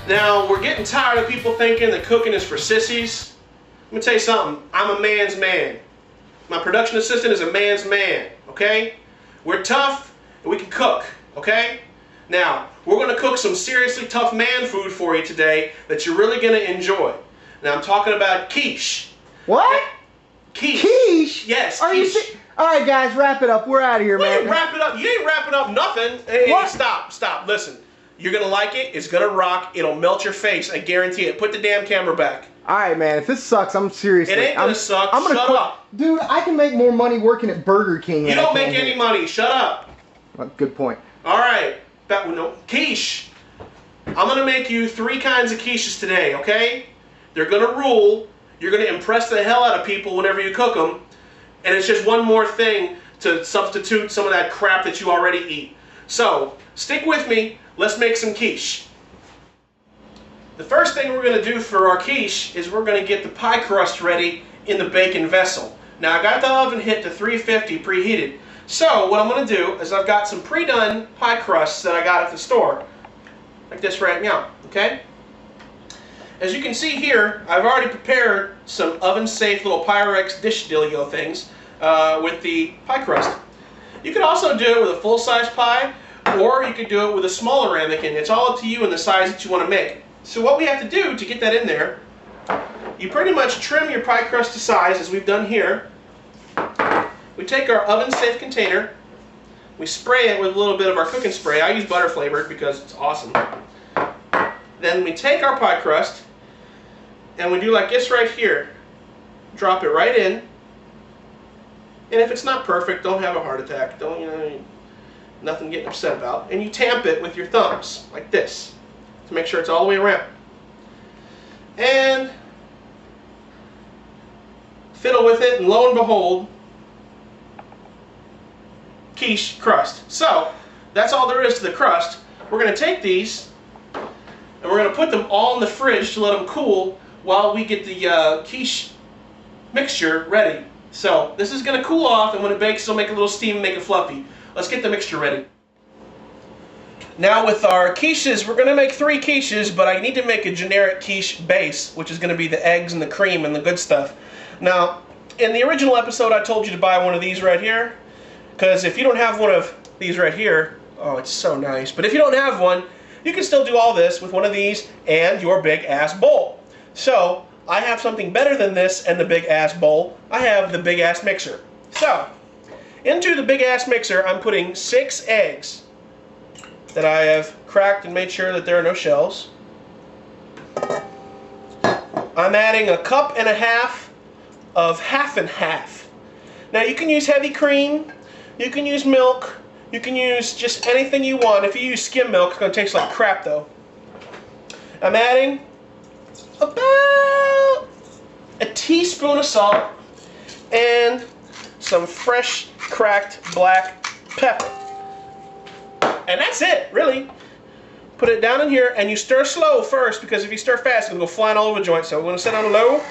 Now, we're getting tired of people thinking that cooking is for sissies. Let me tell you something. I'm a man's man. My production assistant is a man's man, okay? We're tough and we can cook, okay? Now, we're going to cook some seriously tough man food for you today that you're really going to enjoy. Now, I'm talking about quiche. What? Quiche. Quiche? Yes, Are quiche. you Alright guys, wrap it up. We're out of here, man. You wrap it up. You ain't wrapping up nothing. Hey, what? Stop. Listen. You're going to like it. It's going to rock. It'll melt your face. I guarantee it. Put the damn camera back. Alright, man. If this sucks, I'm seriously. It ain't going to suck. Shut up. Dude, I can make more money working at Burger King. You don't make any money. Shut up. Well, good point. Alright. Quiche. I'm going to make you 3 kinds of quiches today, okay? They're going to rule. You're going to impress the hell out of people whenever you cook them. And it's just one more thing to substitute some of that crap that you already eat. So, stick with me. Let's make some quiche. The first thing we're going to do for our quiche is we're going to get the pie crust ready in the bacon vessel. Now, I got the oven hit to 350 preheated. So, what I'm going to do is I've got some pre-done pie crusts that I got at the store. Like this right now, okay? As you can see here, I've already prepared some oven-safe little Pyrex dish dealio things with the pie crust. You could also do it with a full-size pie, or you could do it with a smaller ramekin. It's all up to you and the size that you want to make. So what we have to do to get that in there, you pretty much trim your pie crust to size, as we've done here. We take our oven-safe container, we spray it with a little bit of our cooking spray. I use butter flavored because it's awesome. Then we take our pie crust, and we do like this right here. Drop it right in. And if it's not perfect, don't have a heart attack. Don't, nothing getting upset about. And you tamp it with your thumbs, like this, to make sure it's all the way around. And fiddle with it, and lo and behold, quiche crust. So, that's all there is to the crust. We're going to take these, and we're going to put them all in the fridge to let them cool while we get the quiche mixture ready. So, this is going to cool off, and when it bakes, it'll make a little steam and make it fluffy. Let's get the mixture ready. Now with our quiches, we're going to make 3 quiches, but I need to make a generic quiche base, which is going to be the eggs and the cream and the good stuff. Now, in the original episode, I told you to buy one of these right here, because if you don't have one of these right here, oh, it's so nice. But if you don't have one, you can still do all this with one of these and your big ass bowl. So, I have something better than this and the big ass bowl. I have the big ass mixer. So, into the big ass mixer, I'm putting 6 eggs that I have cracked and made sure that there are no shells. I'm adding 1.5 cups of half and half. Now you can use heavy cream, you can use milk, you can use just anything you want. If you use skim milk, it's going to taste like crap though. I'm adding about a teaspoon of salt and some fresh cracked black pepper. And that's it, really. Put it down in here, and you stir slow first, because if you stir fast, it's going to go flying all over the joint. So we're going to set on low.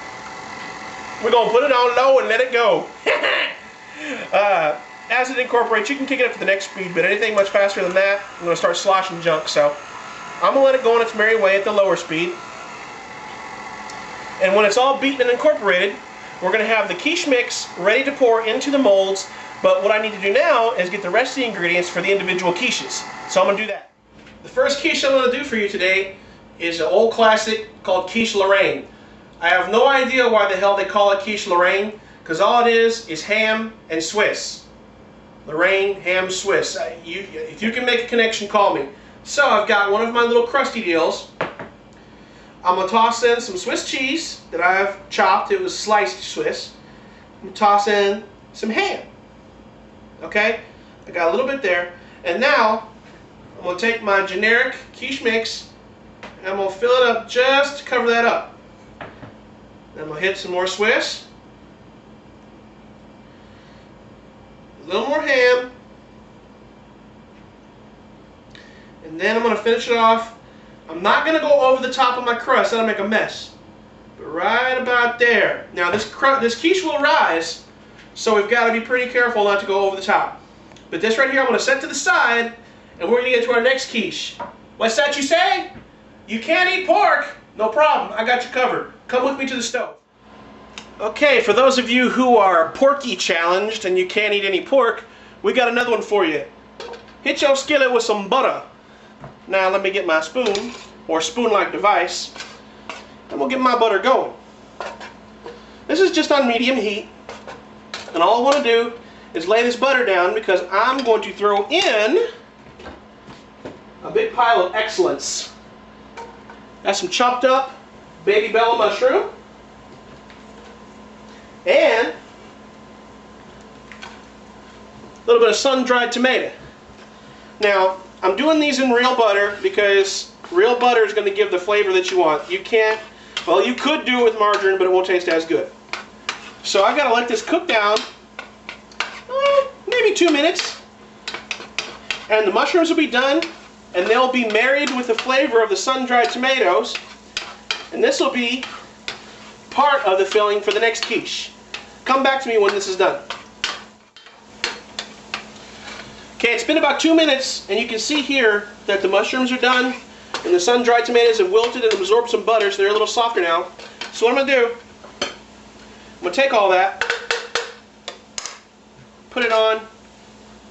We're going to put it on low and let it go. As it incorporates, you can kick it up to the next speed, but anything much faster than that, I'm going to start sloshing junk. So I'm going to let it go on its merry way at the lower speed. And when it's all beaten and incorporated, we're going to have the quiche mix ready to pour into the molds. But what I need to do now is get the rest of the ingredients for the individual quiches. So I'm going to do that. The first quiche I'm going to do for you today is an old classic called quiche Lorraine. I have no idea why the hell they call it quiche Lorraine, because all it is ham and Swiss. Lorraine, ham, Swiss. If you can make a connection, call me. So I've got one of my little crusty deals. I'm going to toss in some Swiss cheese that I've chopped. It was sliced Swiss. I'm going to toss in some ham. Okay, I got a little bit there, and now I'm going to take my generic quiche mix and I'm going to fill it up just to cover that up. Then I'm going to hit some more Swiss, a little more ham, and then I'm going to finish it off. I'm not going to go over the top of my crust, that'll make a mess, but right about there. Now this quiche will rise, so we've got to be pretty careful not to go over the top. But this right here I'm going to set to the side, and we're going to get to our next quiche. What's that you say? You can't eat pork? No problem. I got you covered. Come with me to the stove. Okay, for those of you who are porky challenged and you can't eat any pork, we got another one for you. Hit your skillet with some butter. Now let me get my spoon, or spoon-like device, and we'll get my butter going. This is just on medium heat, and all I want to do is lay this butter down because I'm going to throw in a big pile of excellence. That's some chopped up baby bella mushroom, and a little bit of sun-dried tomato. Now, I'm doing these in real butter because real butter is going to give the flavor that you want. You can't, well, you could do it with margarine, but it won't taste as good. So I've got to let this cook down, maybe 2 minutes, and the mushrooms will be done, and they'll be married with the flavor of the sun-dried tomatoes, and this will be part of the filling for the next quiche. Come back to me when this is done. Okay, it's been about 2 minutes, and you can see here that the mushrooms are done, and the sun-dried tomatoes have wilted and absorbed some butter, so they're a little softer now. So what I'm going to do, I'm going to take all that, put it on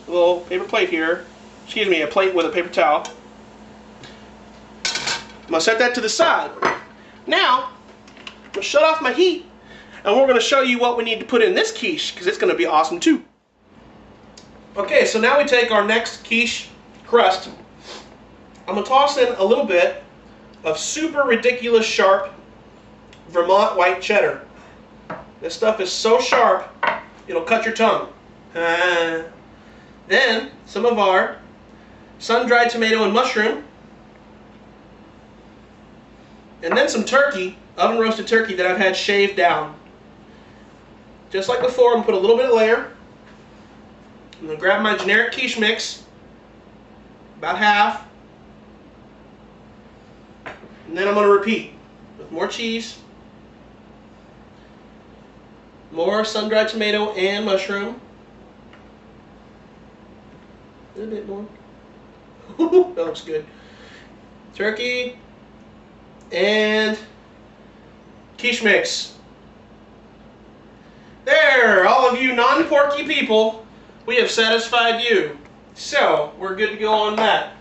a little paper plate here, excuse me, a plate with a paper towel. I'm going to set that to the side. Now, I'm going to shut off my heat, and we're going to show you what we need to put in this quiche, because it's going to be awesome too. Okay, so now we take our next quiche crust. I'm going to toss in a little bit of super ridiculous sharp Vermont white cheddar. This stuff is so sharp, it'll cut your tongue. Then, some of our sun-dried tomato and mushroom. And then some turkey, oven-roasted turkey that I've had shaved down. Just like before, I'm going to put a little bit of layer. I'm going to grab my generic quiche mix, about half, and then I'm going to repeat with more cheese, more sun-dried tomato and mushroom, a little bit more, that looks good, turkey, and quiche mix. There, all of you non-porky people, we have satisfied you. So, we're good to go on that.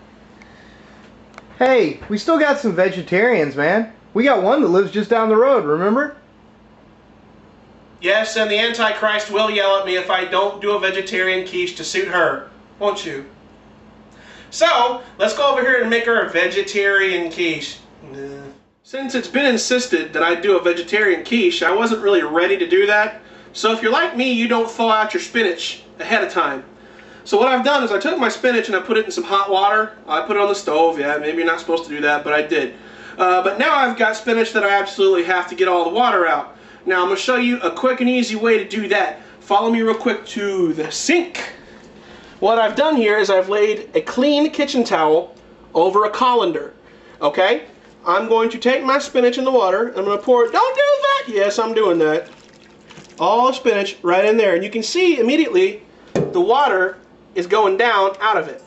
Hey, we still got some vegetarians, man. We got one that lives just down the road, remember? Yes, and the Antichrist will yell at me if I don't do a vegetarian quiche to suit her. Won't you? So, let's go over here and make our vegetarian quiche. Since it's been insisted that I do a vegetarian quiche, I wasn't really ready to do that. So if you're like me, you don't thaw out your spinach ahead of time. So what I've done is I took my spinach and I put it in some hot water. I put it on the stove. Yeah, maybe you're not supposed to do that, but I did. But now I've got spinach that I absolutely have to get all the water out. Now I'm going to show you a quick and easy way to do that. Follow me real quick to the sink. What I've done here is I've laid a clean kitchen towel over a colander. Okay? I'm going to take my spinach in the water. I'm going to pour it. Don't do that! Yes, I'm doing that. All the spinach right in there. And you can see immediately the water is going down out of it.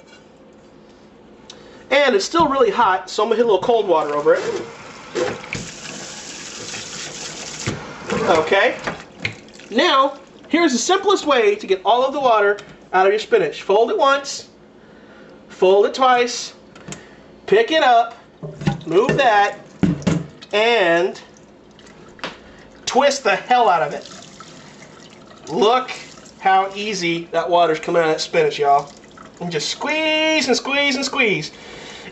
And it's still really hot, so I'm going to hit a little cold water over it. Okay. Now, here's the simplest way to get all of the water out of your spinach. Fold it once, fold it twice, pick it up, move that, and twist the hell out of it. Look how easy that water's coming out of that spinach, y'all. And just squeeze and squeeze and squeeze.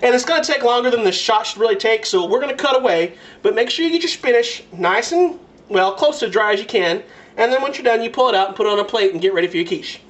And it's going to take longer than the shot should really take, so we're going to cut away. But make sure you get your spinach nice and, well, close to dry as you can. And then once you're done, you pull it out and put it on a plate and get ready for your quiche.